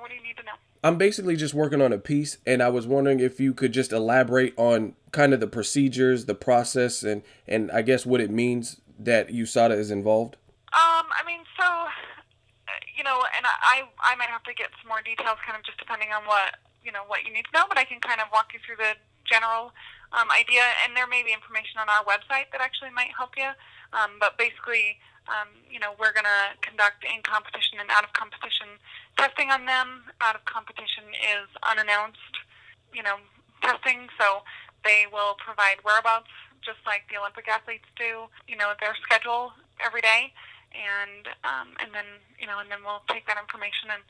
what do you need to know? I'm basically just working on a piece, and I was wondering if you could just elaborate on kind of the procedures, the process, and I guess what it means that USADA is involved. I mean, so, and I might have to get some more details, kind of just depending on what you need to know, but I can kind of walk you through the general idea, and there may be information on our website that actually might help you. But basically, we're going to conduct in competition and out of competition testing on them. Out of competition is unannounced, testing, so they will provide whereabouts just like the Olympic athletes do, their schedule every day, and then we'll take that information and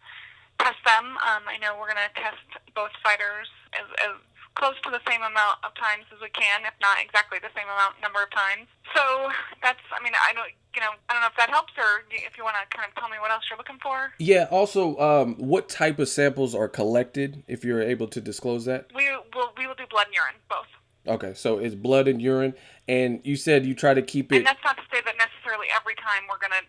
test them. I know we're going to test both fighters as close to the same amount of times as we can, if not exactly the same number of times. So that's, I don't know if that helps, or if you want to kind of tell me what else you're looking for. Yeah. Also, what type of samples are collected, if you're able to disclose that? We will do blood and urine, both. Okay, so it's blood and urine, and you said you try to keep it. And that's not to say that necessarily every time we're gonna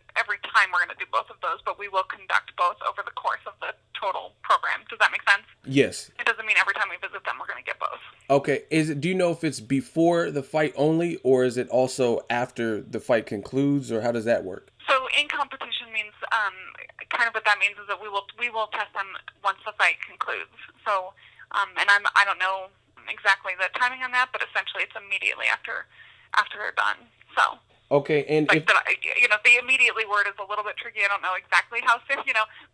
do both of those, but we will conduct both over the course of the total program. Does that make sense? Yes. It doesn't mean every time we visit them we're gonna get both. Okay. Do you know if it's before the fight only, or is it also after the fight concludes, or how does that work? So in competition means kind of what that means is that we will test them once the fight concludes. So and I don't know exactly the timing on that, but essentially it's immediately after they're done. So okay, and like the immediately word is a little bit tricky. I don't know exactly how soon,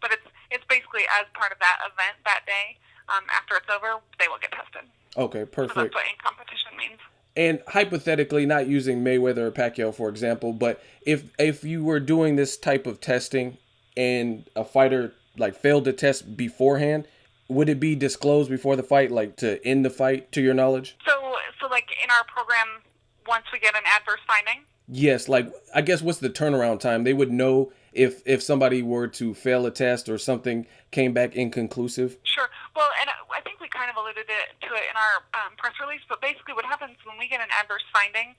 but it's basically as part of that event that day. After it's over, they will get tested. Okay, perfect. So that's what in competition means. And hypothetically, not using Mayweather or Pacquiao for example, but if you were doing this type of testing and a fighter like failed to test beforehand, would it be disclosed before the fight, like to end the fight, to your knowledge? So like in our program, once we get an adverse finding? Yes, like I guess what's the turnaround time? They would know if somebody were to fail a test or something came back inconclusive? Sure. Well, and I think we kind of alluded to it in our press release, but basically what happens when we get an adverse finding,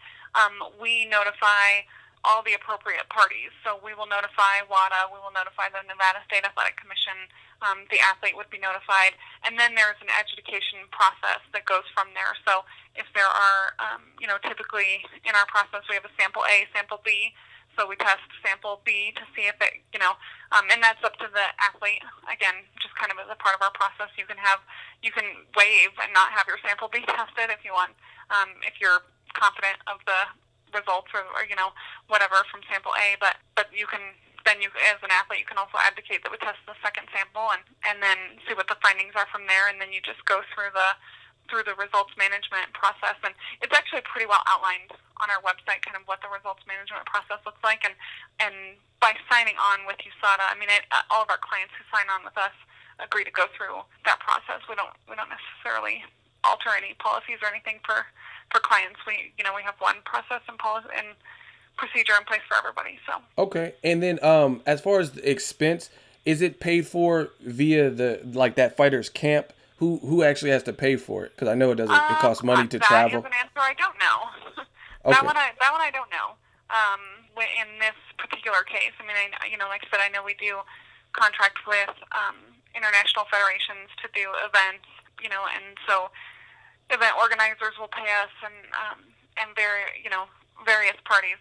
we notify all the appropriate parties. So we will notify WADA, we will notify the Nevada State Athletic Commission, the athlete would be notified, and then there's an adjudication process that goes from there. So if there are, typically in our process we have a sample A, sample B, so we test sample B to see if it, and that's up to the athlete. Again, just kind of as a part of our process, you can waive and not have your sample B tested if you want, if you're confident of the results or whatever from sample A, but you can then as an athlete you can also advocate that we test the second sample and then see what the findings are from there, and then you just go through the results management process, and it's actually pretty well outlined on our website kind of what the results management process looks like, and by signing on with USADA, all of our clients who sign on with us agree to go through that process. We don't necessarily alter any policies or anything for clients. We have one process and policy and procedure in place for everybody. So okay, and then as far as the expense, is it paid for via that fighter's camp? Who actually has to pay for it? Because I know it doesn't. It costs money to travel. That is an answer I don't know. Okay. That one I don't know. In this particular case, like I said, I know we do contract with international federations to do events, and so event organizers will pay us and various parties,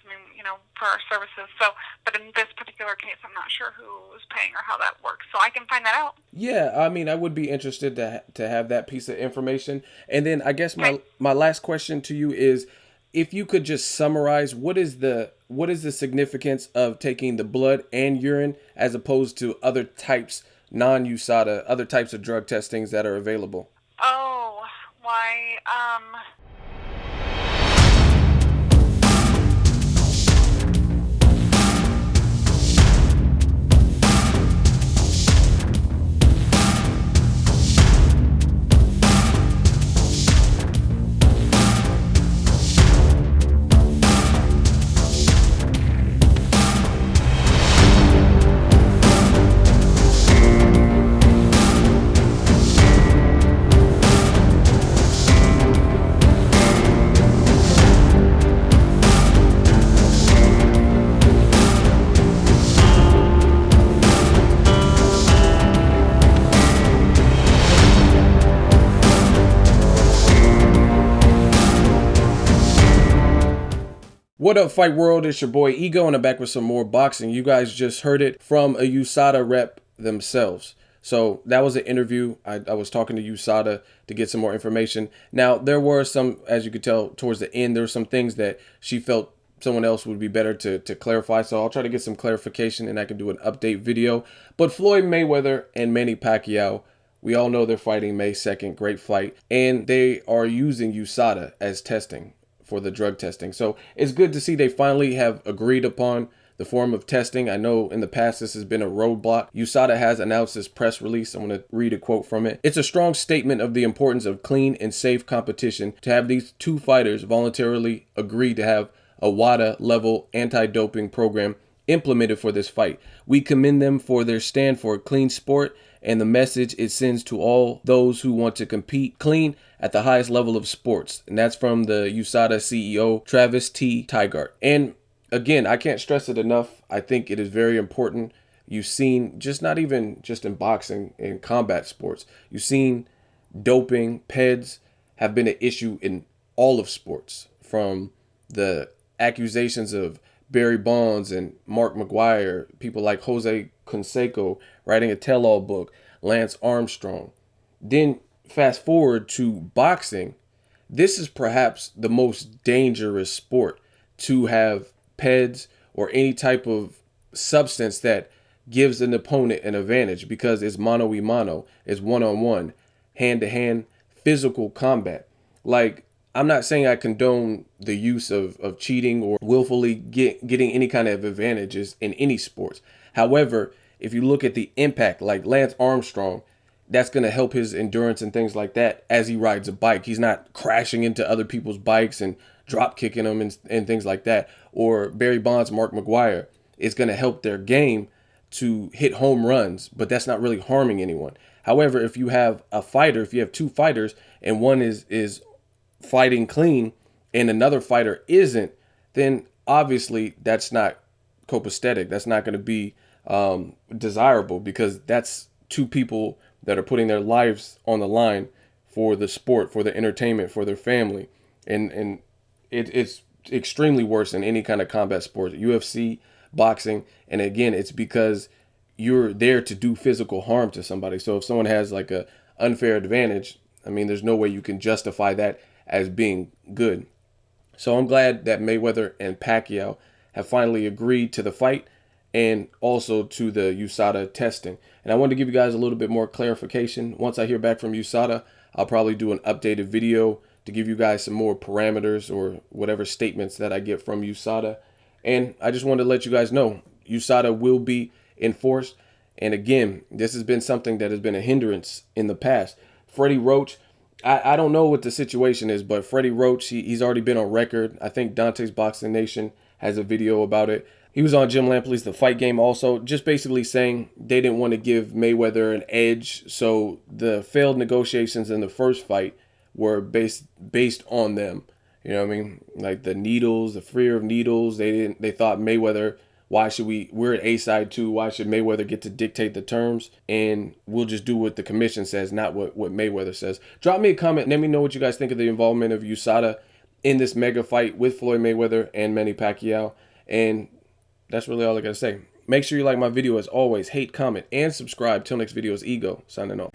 for our services. So, but in this particular case, I'm not sure who's paying or how that works. So I can find that out. Yeah, I would be interested to have that piece of information. And then I guess my last question to you is, if you could just summarize what is the significance of taking the blood and urine as opposed to other types, non-USADA, other types of drug testings that are available? Oh, why? What up, Fight World? It's your boy Ego, and I'm back with some more boxing. You guys just heard it from a Usada rep themselves. So that was an interview. I was talking to Usada to get some more information. Now, there were some, as you could tell, towards the end, there were some things that she felt someone else would be better to clarify. So I'll try to get some clarification, and I can do an update video. But Floyd Mayweather and Manny Pacquiao, we all know they're fighting May 2nd. Great fight. And they are using Usada as testing for the drug testing. So it's good to see they finally have agreed upon the form of testing. I know in the past this has been a roadblock. Usada has announced this press release. I'm going to read a quote from it. It's a strong statement of the importance of clean and safe competition to have these two fighters voluntarily agree to have a WADA level anti-doping program implemented for this fight. We commend them for their stand for a clean sport and the message it sends to all those who want to compete clean at the highest level of sports. And that's from the USADA CEO, Travis T. Tygart. And again, I can't stress it enough. I think it is very important. You've seen, not even just in boxing, in combat sports, you've seen doping, PEDs have been an issue in all of sports, from the accusations of Barry Bonds and Mark McGuire, people like Jose Canseco writing a tell-all book, Lance Armstrong. Then fast forward to boxing. This is perhaps the most dangerous sport to have PEDs or any type of substance that gives an opponent an advantage, because it's mano a mano, it's one-on-one, hand-to-hand physical combat. Like, I'm not saying I condone the use of cheating or willfully getting any kind of advantages in any sports. However, if you look at the impact, like Lance Armstrong, that's going to help his endurance and things like that as he rides a bike. He's not crashing into other people's bikes and drop kicking them and things like that. Or Barry Bonds, Mark McGuire, is going to help their game to hit home runs, but that's not really harming anyone. However, if you have a fighter, if you have two fighters and one is fighting clean and another fighter isn't, then obviously that's not copacetic. That's not going to be desirable, because that's two people that are putting their lives on the line for the sport, for the entertainment, for their family. And it's extremely worse than any kind of combat sport, UFC, boxing. And again, it's because you're there to do physical harm to somebody. So if someone has like a unfair advantage, I mean, there's no way you can justify that as being good. So I'm glad that Mayweather and Pacquiao have finally agreed to the fight and also to the USADA testing. And I wanted to give you guys a little bit more clarification. Once I hear back from USADA, I'll probably do an updated video to give you guys some more parameters or whatever statements that I get from USADA. And I just wanted to let you guys know USADA will be enforced. And again, this has been something that has been a hindrance in the past. Freddie Roach, I don't know what the situation is, but Freddie Roach, he's already been on record. I think Dante's Boxing Nation has a video about it. He was on Jim Lampley's The Fight Game also, just basically saying they didn't want to give Mayweather an edge. So the failed negotiations in the first fight were based on them. You know what I mean? Like the needles, the fear of needles. They thought Mayweather, we're at A side too. Why should Mayweather get to dictate the terms? And we'll just do what the commission says, not what Mayweather says. Drop me a comment and let me know what you guys think of the involvement of USADA in this mega fight with Floyd Mayweather and Manny Pacquiao. And that's really all I gotta say. Make sure you like my video as always. Hate, comment, and subscribe. Till next video is Ego, signing off.